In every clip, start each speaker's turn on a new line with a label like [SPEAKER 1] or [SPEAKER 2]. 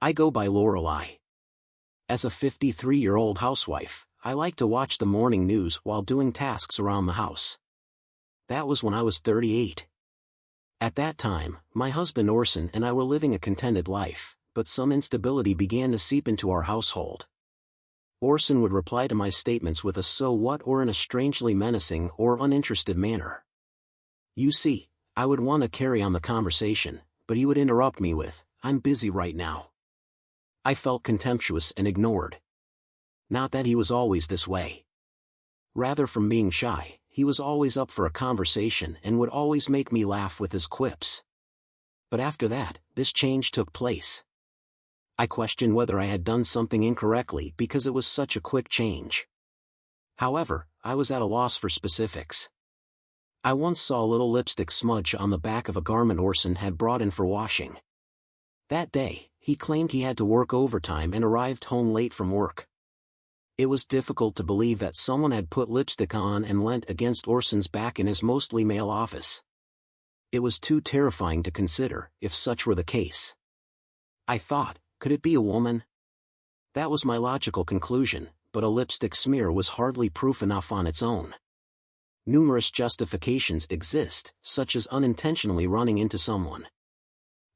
[SPEAKER 1] I go by Lorelei. As a 53-year-old housewife, I like to watch the morning news while doing tasks around the house. That was when I was 38. At that time, my husband Orson and I were living a contented life, but some instability began to seep into our household. Orson would reply to my statements with a "so what" or in a strangely menacing or uninterested manner. You see, I would want to carry on the conversation, but he would interrupt me with, "I'm busy right now." I felt contemptuous and ignored. Not that he was always this way. Rather, from being shy, he was always up for a conversation and would always make me laugh with his quips. But after that, this change took place. I questioned whether I had done something incorrectly because it was such a quick change. However, I was at a loss for specifics. I once saw a little lipstick smudge on the back of a garment Orson had brought in for washing. That day, he claimed he had to work overtime and arrived home late from work. It was difficult to believe that someone had put lipstick on and leant against Orson's back in his mostly male office. It was too terrifying to consider, if such were the case. I thought, could it be a woman? That was my logical conclusion, but a lipstick smear was hardly proof enough on its own. Numerous justifications exist, such as unintentionally running into someone.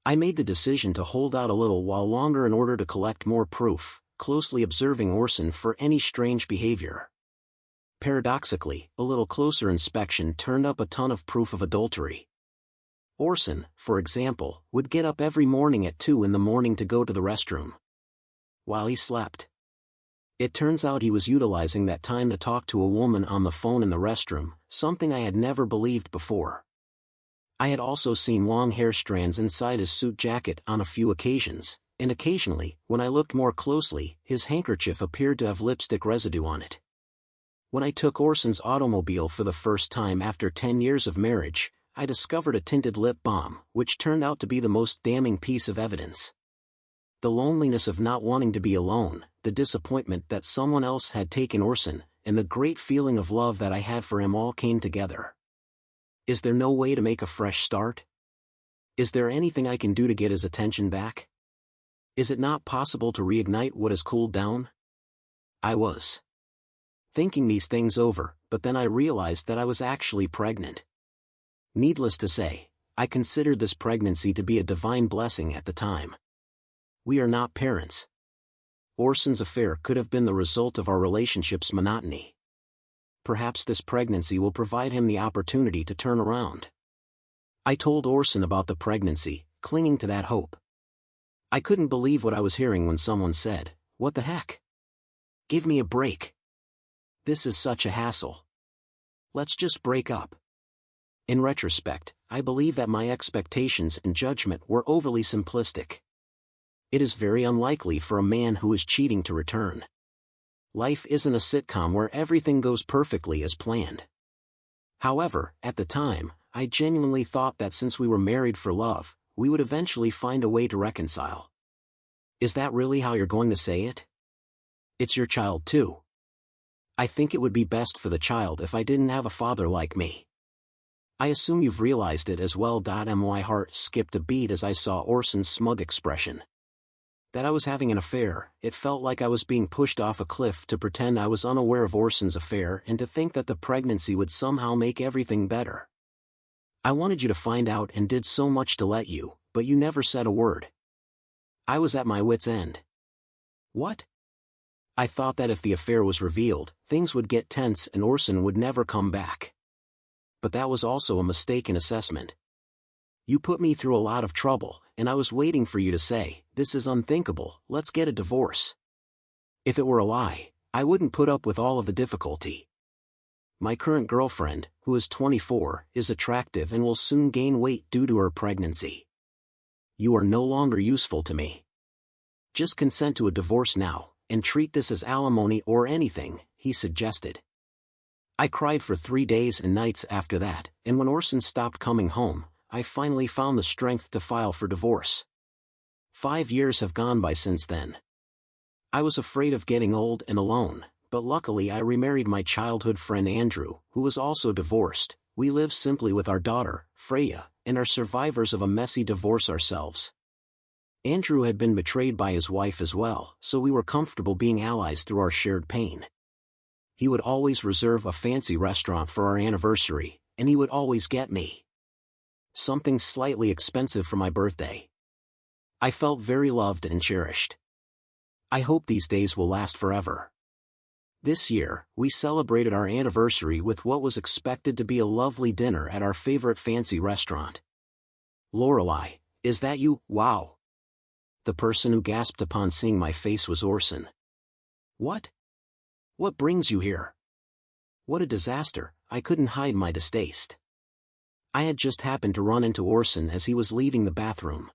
[SPEAKER 1] I made the decision to hold out a little while longer in order to collect more proof, closely observing Orson for any strange behavior. Paradoxically, a little closer inspection turned up a ton of proof of adultery. Orson, for example, would get up every morning at 2 in the morning to go to the restroom. While he slept. It turns out he was utilizing that time to talk to a woman on the phone in the restroom, something I had never believed before. I had also seen long hair strands inside his suit jacket on a few occasions, and occasionally, when I looked more closely, his handkerchief appeared to have lipstick residue on it. When I took Orson's automobile for the first time after 10 years of marriage, I discovered a tinted lip balm, which turned out to be the most damning piece of evidence. The loneliness of not wanting to be alone, the disappointment that someone else had taken Orson, and the great feeling of love that I had for him all came together. Is there no way to make a fresh start? Is there anything I can do to get his attention back? Is it not possible to reignite what has cooled down? I was thinking these things over, but then I realized that I was actually pregnant. Needless to say, I considered this pregnancy to be a divine blessing at the time. We are not parents. Orson's affair could have been the result of our relationship's monotony. Perhaps this pregnancy will provide him the opportunity to turn around. I told Orson about the pregnancy, clinging to that hope. I couldn't believe what I was hearing when someone said, "What the heck? Give me a break. This is such a hassle. Let's just break up." In retrospect, I believe that my expectations and judgment were overly simplistic. It is very unlikely for a man who is cheating to return. Life isn't a sitcom where everything goes perfectly as planned. However, at the time, I genuinely thought that since we were married for love, we would eventually find a way to reconcile. Is that really how you're going to say it? It's your child too. I think it would be best for the child if I didn't have a father like me. I assume you've realized it as well. My heart skipped a beat as I saw Orson's smug expression. That I was having an affair, it felt like I was being pushed off a cliff to pretend I was unaware of Orson's affair and to think that the pregnancy would somehow make everything better. I wanted you to find out and did so much to let you, but you never said a word. I was at my wit's end. What? I thought that if the affair was revealed, things would get tense and Orson would never come back. But that was also a mistaken assessment. You put me through a lot of trouble, and I was waiting for you to say, "This is unthinkable, let's get a divorce." If it were a lie, I wouldn't put up with all of the difficulty. My current girlfriend, who is 24, is attractive and will soon gain weight due to her pregnancy. You are no longer useful to me. Just consent to a divorce now, and treat this as alimony or anything, he suggested. I cried for 3 days and nights after that, and when Orson stopped coming home, I finally found the strength to file for divorce. 5 years have gone by since then. I was afraid of getting old and alone, but luckily I remarried my childhood friend Andrew, who was also divorced. We live simply with our daughter, Freya, and are survivors of a messy divorce ourselves. Andrew had been betrayed by his wife as well, so we were comfortable being allies through our shared pain. He would always reserve a fancy restaurant for our anniversary, and he would always get me something slightly expensive for my birthday. I felt very loved and cherished. I hope these days will last forever. This year, we celebrated our anniversary with what was expected to be a lovely dinner at our favorite fancy restaurant. "Lorelei, is that you? Wow!" The person who gasped upon seeing my face was Orson. "What? What brings you here?" What a disaster, I couldn't hide my distaste. I had just happened to run into Orson as he was leaving the bathroom.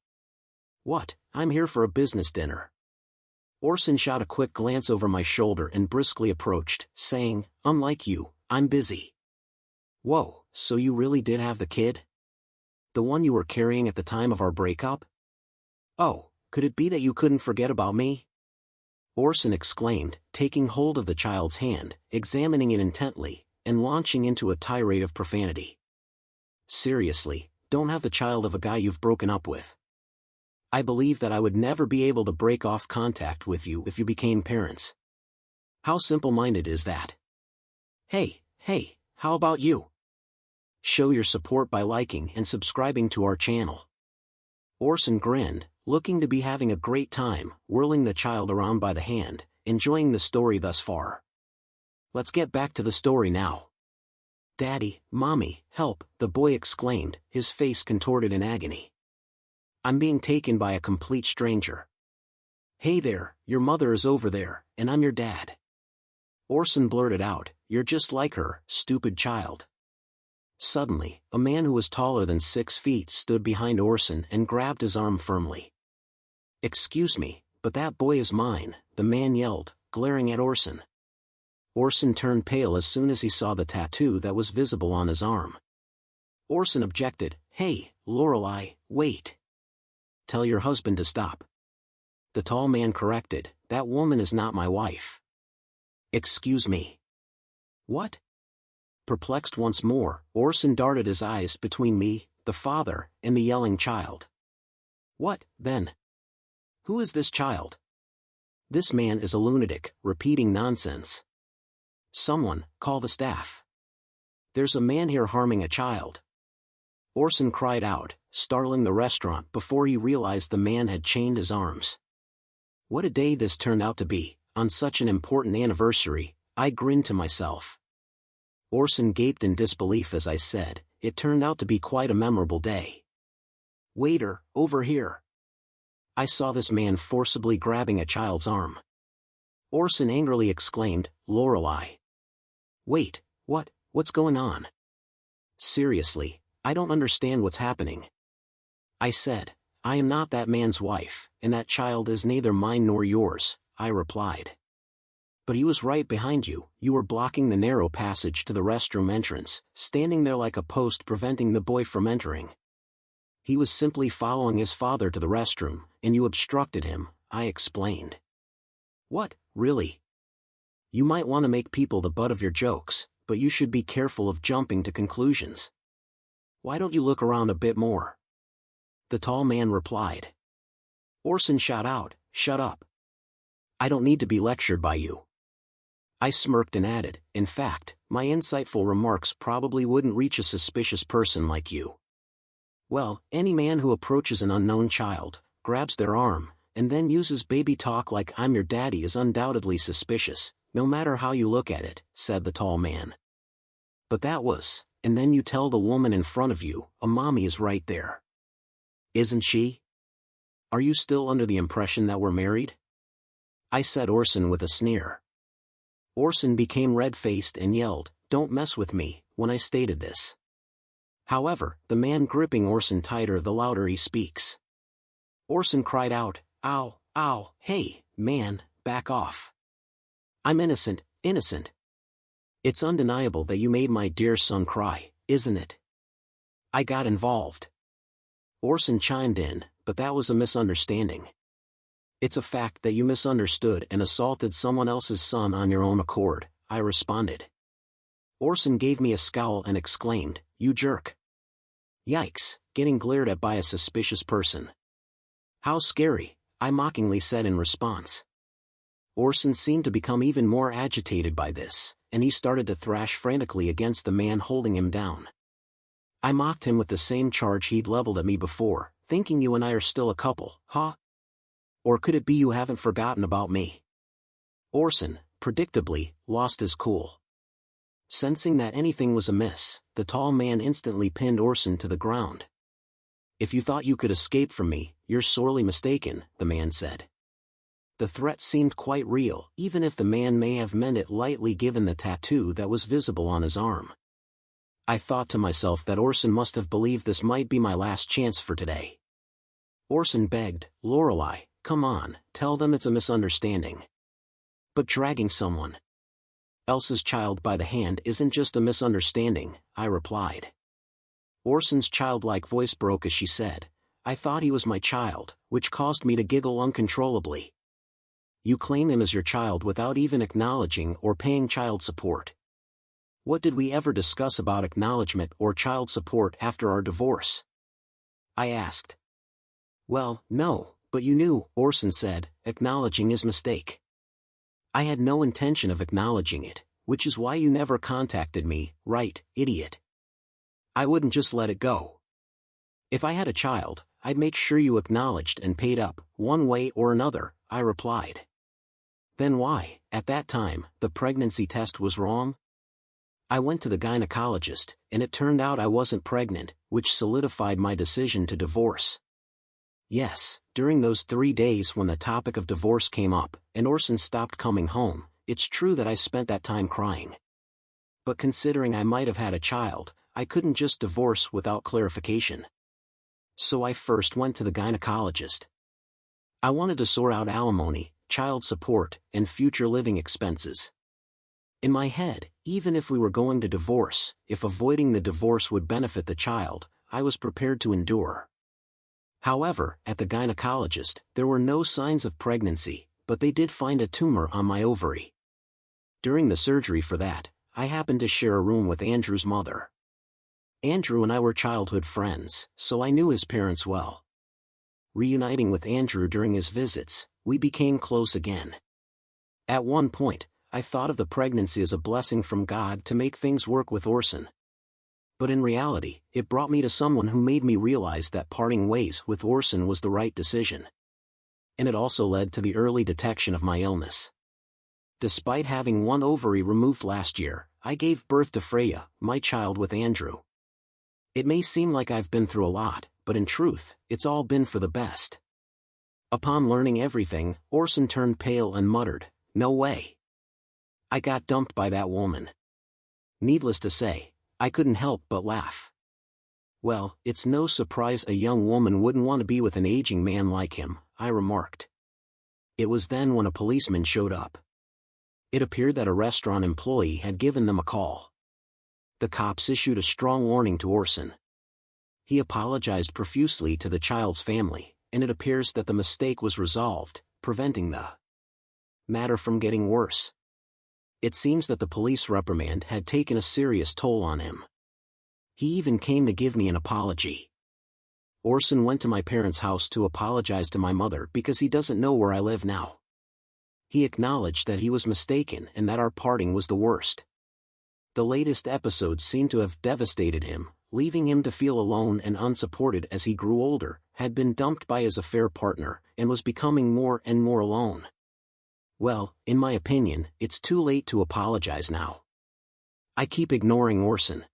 [SPEAKER 1] "What, I'm here for a business dinner." Orson shot a quick glance over my shoulder and briskly approached, saying, "Unlike you, I'm busy." "Whoa, so you really did have the kid? The one you were carrying at the time of our breakup? Oh, could it be that you couldn't forget about me?" Orson exclaimed, taking hold of the child's hand, examining it intently, and launching into a tirade of profanity. "Seriously, don't have the child of a guy you've broken up with. I believe that I would never be able to break off contact with you if you became parents. How simple-minded is that? Hey, how about you? Show your support by liking and subscribing to our channel." Orson grinned, looking to be having a great time, whirling the child around by the hand, enjoying the story thus far. "Let's get back to the story now." "Daddy, Mommy, help," the boy exclaimed, his face contorted in agony. "I'm being taken by a complete stranger." "Hey there, your mother is over there, and I'm your dad." Orson blurted out, "You're just like her, stupid child." Suddenly, a man who was taller than 6 feet stood behind Orson and grabbed his arm firmly. "Excuse me, but that boy is mine," the man yelled, glaring at Orson. Orson turned pale as soon as he saw the tattoo that was visible on his arm. Orson objected, "Hey, Lorelei, wait. Tell your husband to stop." The tall man corrected, "That woman is not my wife." "Excuse me. What?" Perplexed once more, Orson darted his eyes between me, the father, and the yelling child. "What, then? Who is this child? This man is a lunatic, repeating nonsense. Someone, call the staff. There's a man here harming a child." Orson cried out, startling the restaurant before he realized the man had chained his arms. What a day this turned out to be. On such an important anniversary, I grinned to myself. Orson gaped in disbelief as I said, "It turned out to be quite a memorable day." "Waiter, over here." I saw this man forcibly grabbing a child's arm. Orson angrily exclaimed, "Lorelei. Wait, what's going on? Seriously, I don't understand what's happening." I said, "I am not that man's wife, and that child is neither mine nor yours," I replied. "But he was right behind you, you were blocking the narrow passage to the restroom entrance, standing there like a post preventing the boy from entering. He was simply following his father to the restroom, and you obstructed him," I explained. "What, really? You might want to make people the butt of your jokes, but you should be careful of jumping to conclusions. Why don't you look around a bit more?" The tall man replied. Orson shot out, "Shut up. I don't need to be lectured by you." I smirked and added, "In fact, my insightful remarks probably wouldn't reach a suspicious person like you." "Well, any man who approaches an unknown child, grabs their arm, and then uses baby talk like 'I'm your daddy' is undoubtedly suspicious, no matter how you look at it," said the tall man. "But that was, and then you tell the woman in front of you, a mommy is right there. Isn't she? Are you still under the impression that we're married?" I said Orson with a sneer. Orson became red-faced and yelled, "Don't mess with me," when I stated this. However, the man gripping Orson tighter the louder he speaks. Orson cried out, "Ow, ow, hey, man, back off. I'm innocent, innocent. It's undeniable that you made my dear son cry, isn't it?" I got involved. Orson chimed in, "But that was a misunderstanding. It's a fact that you misunderstood and assaulted someone else's son on your own accord," I responded. Orson gave me a scowl and exclaimed, "You jerk." Yikes, getting glared at by a suspicious person. How scary, I mockingly said in response. Orson seemed to become even more agitated by this, and he started to thrash frantically against the man holding him down. I mocked him with the same charge he'd leveled at me before, thinking you and I are still a couple, huh? Or could it be you haven't forgotten about me? Orson, predictably, lost his cool. Sensing that anything was amiss, the tall man instantly pinned Orson to the ground. If you thought you could escape from me, you're sorely mistaken, the man said. The threat seemed quite real, even if the man may have meant it lightly given the tattoo that was visible on his arm. I thought to myself that Orson must have believed this might be my last chance for today. Orson begged, Lorelei, come on, tell them it's a misunderstanding. But dragging someone else's child by the hand isn't just a misunderstanding, I replied. Orson's childlike voice broke as she said, I thought he was my child, which caused me to giggle uncontrollably. You claim him as your child without even acknowledging or paying child support. What did we ever discuss about acknowledgement or child support after our divorce? I asked. Well, no, but you knew, Orson said, acknowledging his mistake. I had no intention of acknowledging it, which is why you never contacted me, right, idiot? I wouldn't just let it go. If I had a child, I'd make sure you acknowledged and paid up, one way or another, I replied. Then why, at that time, the pregnancy test was wrong? I went to the gynecologist, and it turned out I wasn't pregnant, which solidified my decision to divorce. Yes, during those 3 days when the topic of divorce came up, and Orson stopped coming home, it's true that I spent that time crying. But considering I might have had a child, I couldn't just divorce without clarification. So I first went to the gynecologist. I wanted to sort out alimony, child support, and future living expenses. In my head, even if we were going to divorce, if avoiding the divorce would benefit the child, I was prepared to endure. However, at the gynecologist, there were no signs of pregnancy, but they did find a tumor on my ovary. During the surgery for that, I happened to share a room with Andrew's mother. Andrew and I were childhood friends, so I knew his parents well. Reuniting with Andrew during his visits, we became close again. At one point, I thought of the pregnancy as a blessing from God to make things work with Orson. But in reality, it brought me to someone who made me realize that parting ways with Orson was the right decision. And it also led to the early detection of my illness. Despite having one ovary removed last year, I gave birth to Freya, my child with Andrew. It may seem like I've been through a lot, but in truth, it's all been for the best. Upon learning everything, Orson turned pale and muttered, "No way. I got dumped by that woman." Needless to say, I couldn't help but laugh. Well, it's no surprise a young woman wouldn't want to be with an aging man like him, I remarked. It was then when a policeman showed up. It appeared that a restaurant employee had given them a call. The cops issued a strong warning to Orson. He apologized profusely to the child's family, and it appears that the mistake was resolved, preventing the matter from getting worse. It seems that the police reprimand had taken a serious toll on him. He even came to give me an apology. Orson went to my parents' house to apologize to my mother because he doesn't know where I live now. He acknowledged that he was mistaken and that our parting was the worst. The latest episodes seemed to have devastated him, leaving him to feel alone and unsupported as he grew older, had been dumped by his affair partner, and was becoming more and more alone. Well, in my opinion, it's too late to apologize now. I keep ignoring Orson.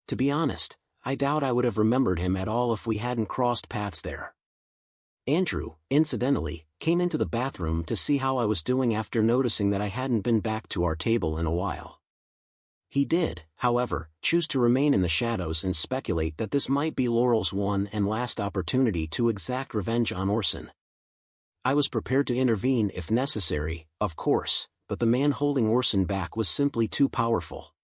[SPEAKER 1] To be honest, I doubt I would have remembered him at all if we hadn't crossed paths there. Andrew, incidentally, came into the bathroom to see how I was doing after noticing that I hadn't been back to our table in a while. He did, however, choose to remain in the shadows and speculate that this might be Laurel's one and last opportunity to exact revenge on Orson. I was prepared to intervene if necessary, of course, but the man holding Orson back was simply too powerful.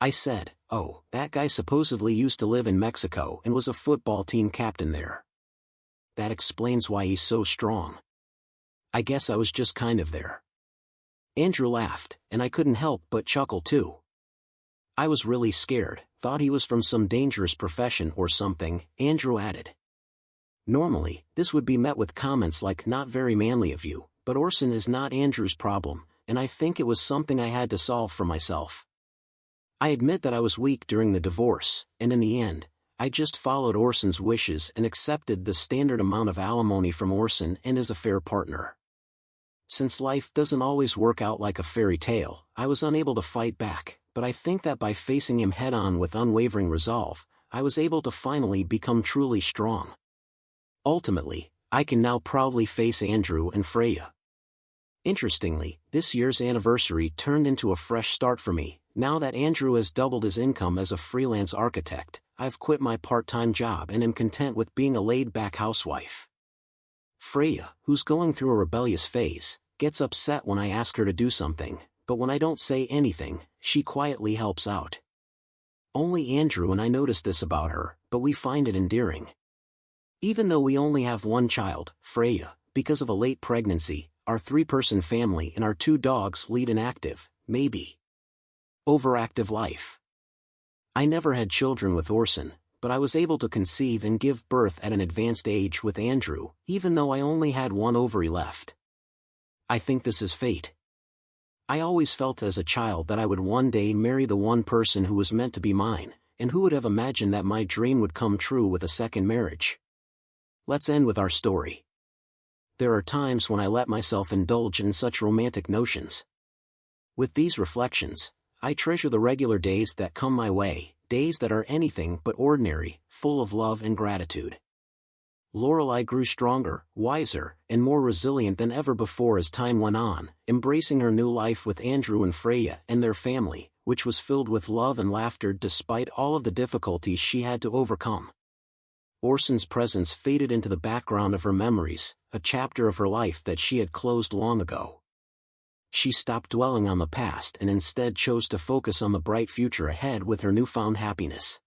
[SPEAKER 1] I said, "Oh, that guy supposedly used to live in Mexico and was a football team captain there. That explains why he's so strong. I guess I was just kind of there." Andrew laughed, and I couldn't help but chuckle too. I was really scared, thought he was from some dangerous profession or something, Andrew added. Normally, this would be met with comments like "not very manly of you," but Orson is not Andrew's problem, and I think it was something I had to solve for myself. I admit that I was weak during the divorce, and in the end, I just followed Orson's wishes and accepted the standard amount of alimony from Orson and his affair partner. Since life doesn't always work out like a fairy tale, I was unable to fight back, but I think that by facing him head-on with unwavering resolve, I was able to finally become truly strong. Ultimately, I can now proudly face Andrew and Freya. Interestingly, this year's anniversary turned into a fresh start for me. Now that Andrew has doubled his income as a freelance architect, I've quit my part-time job and am content with being a laid-back housewife. Freya, who's going through a rebellious phase, gets upset when I ask her to do something, but when I don't say anything, she quietly helps out. Only Andrew and I notice this about her, but we find it endearing. Even though we only have one child, Freya, because of a late pregnancy, our 3-person family and our 2 dogs lead an active, maybe overactive life. I never had children with Orson, but I was able to conceive and give birth at an advanced age with Andrew, even though I only had 1 ovary left. I think this is fate. I always felt as a child that I would one day marry the one person who was meant to be mine, and who would have imagined that my dream would come true with a second marriage? Let's end with our story. There are times when I let myself indulge in such romantic notions. With these reflections, I treasure the regular days that come my way, days that are anything but ordinary, full of love and gratitude. Lorelei grew stronger, wiser, and more resilient than ever before as time went on, embracing her new life with Andrew and Freya and their family, which was filled with love and laughter despite all of the difficulties she had to overcome. Orson's presence faded into the background of her memories, a chapter of her life that she had closed long ago. She stopped dwelling on the past and instead chose to focus on the bright future ahead with her newfound happiness.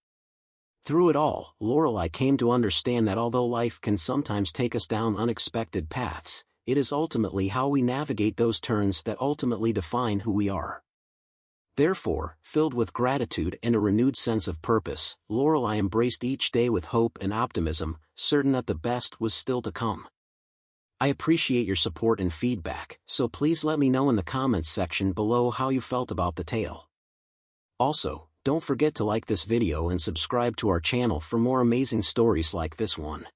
[SPEAKER 1] Through it all, Lorelei came to understand that although life can sometimes take us down unexpected paths, it is ultimately how we navigate those turns that ultimately define who we are. Therefore, filled with gratitude and a renewed sense of purpose, Lorelei embraced each day with hope and optimism, certain that the best was still to come. I appreciate your support and feedback, so please let me know in the comments section below how you felt about the tale. Also, don't forget to like this video and subscribe to our channel for more amazing stories like this one.